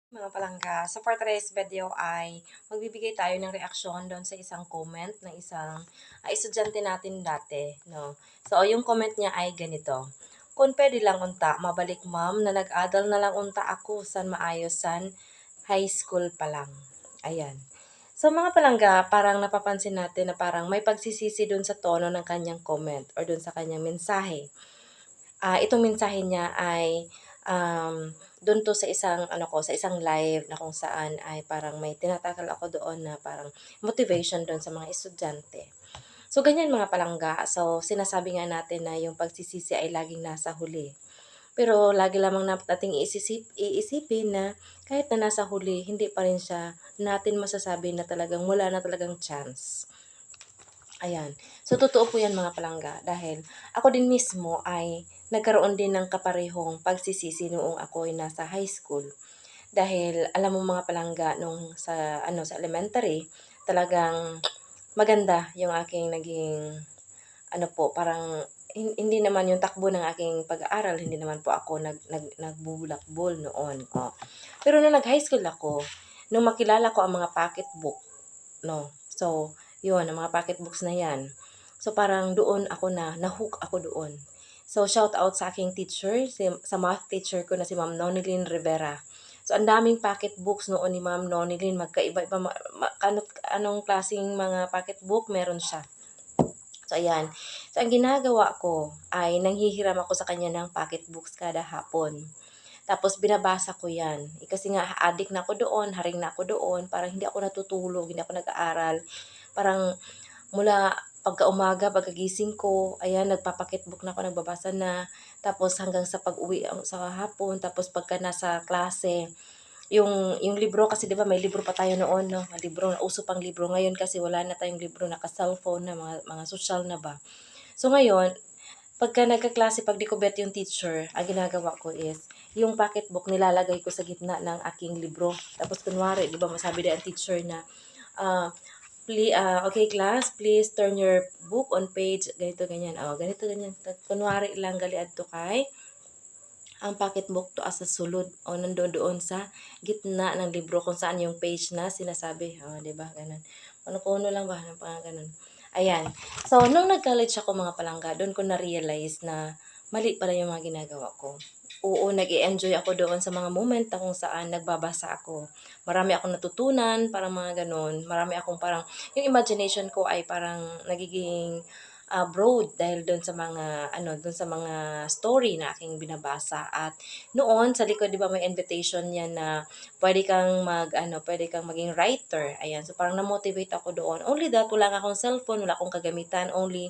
Mga palangga, so for today's video ay magbibigay tayo ng reaksyon doon sa isang comment ng isang estudyante natin dati, no? So, yung comment niya ay ganito: "Kung pwede lang unta, mabalik ma'am na nag-adal na lang unta ako san maayos san high school pa lang." Ayan. So mga palangga, parang napapansin natin na parang may pagsisisi doon sa tono ng kanyang comment or doon sa kanyang mensahe. Itong mensahe niya ay, do'n 'to sa isang ano ko, sa isang live na kung saan ay parang may tinatakal ako doon na parang motivation do'n sa mga estudyante. So, ganyan mga palangga. So, sinasabi nga natin na yung pagsisisi ay laging nasa huli. Pero lagi lamang nating iisipin na kahit na nasa huli, hindi pa rin siya natin masasabi na talagang wala na talagang chance. Ayan. So, totoo po yan mga palangga dahil ako din mismo ay nagkaroon din ng kaparehong pagsisisi noong ako ay nasa high school. Dahil alam mo mga palangga nung sa elementary, talagang maganda yung aking naging parang hindi naman yung takbo ng aking pag-aaral, hindi naman po ako nagbubulakbol noon, oh. Pero nung nag-high school ako, nung makilala ko ang mga pocketbook, 'no. So, 'yun ang mga pocketbooks na 'yan. So, parang doon ako na-hook ako doon. So, shout out sa aking teacher, sa math teacher ko na si Ma'am Nonilyn Rivera. So, ang daming pocketbooks noon ni Ma'am Nonilyn, magkaiba-iba anong klaseng mga pocketbook meron siya. So, ayan. So, ang ginagawa ko ay nanghihiram ako sa kanya ng pocketbooks kada hapon. Tapos binabasa ko 'yan. Kasi nga addict na ako doon, haring na ako doon, parang hindi ako natutulog, hindi ako nag-aaral. Parang mula pagkaumaga, pagkagising ko, ayan nagpa-pocketbook na ako, nagbabasa na. Tapos hanggang sa pag-uwi sa hapon, tapos pagka nasa klase, yung libro kasi 'di ba may libro pa tayo noon 'no, mga libro, uso pang libro. Ngayon kasi wala na tayong libro, naka-cellphone na, mga sosyal na ba. So ngayon, pagka nagkaklase, 'pag di ko bet yung teacher, ang ginagawa ko is, yung pocketbook nilalagay ko sa gitna ng aking libro. Tapos kunwari, 'di ba masabi din ang teacher na, "Okay class, please turn your book on page," ganito ganyan, ganito ganyan. Kunwari lang gali adto kay ang pocketbook to sa sulod o nandoon doon sa gitna ng libro kung saan yung page na sinasabi, 'di ba gano'n. Kuno-kuno lang ba, parang gano'n. Ayan. So, nung nag-college ako mga palangga, do'n ko na-realize na mali pala yung mga ginagawa ko. Oo, nag-e-enjoy ako doon sa mga moment na kung saan nagbabasa ako. Marami akong natutunan, parang mga gano'n. Marami akong parang yung imagination ko ay parang nagiging broad dahil do'n sa mga do'n sa mga story na aking binabasa. At noon sa likod 'di ba may invitation niyan na puwede kang maging writer, ayan. So parang na-motivate ako doon. Only that wala nga akong cellphone, wala akong kagamitan, only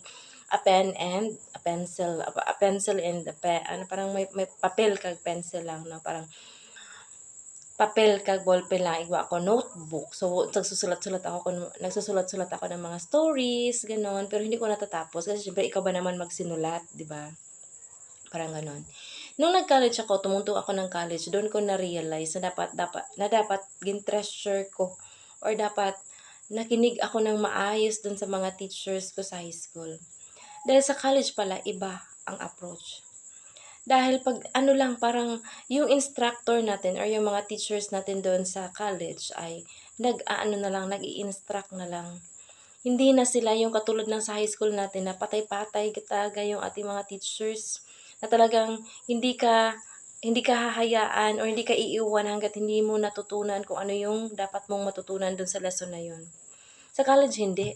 a pen and a pencil, a pencil and a parang may papel kag pencil lang na parang papel kag ballpen lang igwa ako, notebook. So, nagsusulat-sulat ako ng mga stories, gano'n, pero hindi ko natatapos kasi siyempre ikaw ba naman magsinulat, 'di ba? Parang gano'n. Nung nag-college ako, tumuntong ako ng college, do'n ko na-realize na dapat gin-treasure ko or dapat nakinig ako ng maayos do'n sa mga teachers ko sa high school. Dahil sa college pala iba ang approach. Dahil 'pag ano lang, parang yung instructor natin or yung mga teachers natin doon sa college ay nag-aano na lang, nag-i-instruct na lang. Hindi na sila yung katulad ng sa high school natin na patay-patay talaga yung ating mga teachers, na talagang hindi ka hahayaan or hindi ka iiwan hangga't hindi mo natutunan kung ano yung dapat mong matutunan dun sa lesson na yun. Sa college hindi.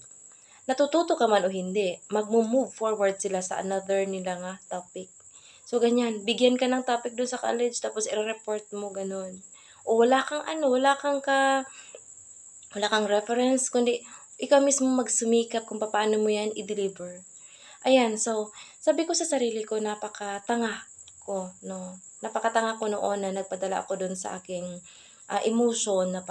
Natututo ka man o hindi, magmo-move forward sila sa another nila nga topic. So ganyan, bigyan ka ng topic dun sa college tapos ire-report mo gano'n. O wala kang reference kundi ikaw mismo magsumikap kung paano mo 'yan i-deliver. Ayan, so sabi ko sa sarili ko napakatanga ko 'no, napakatanga ko noon na nagpadala ako dun sa aking, emotion na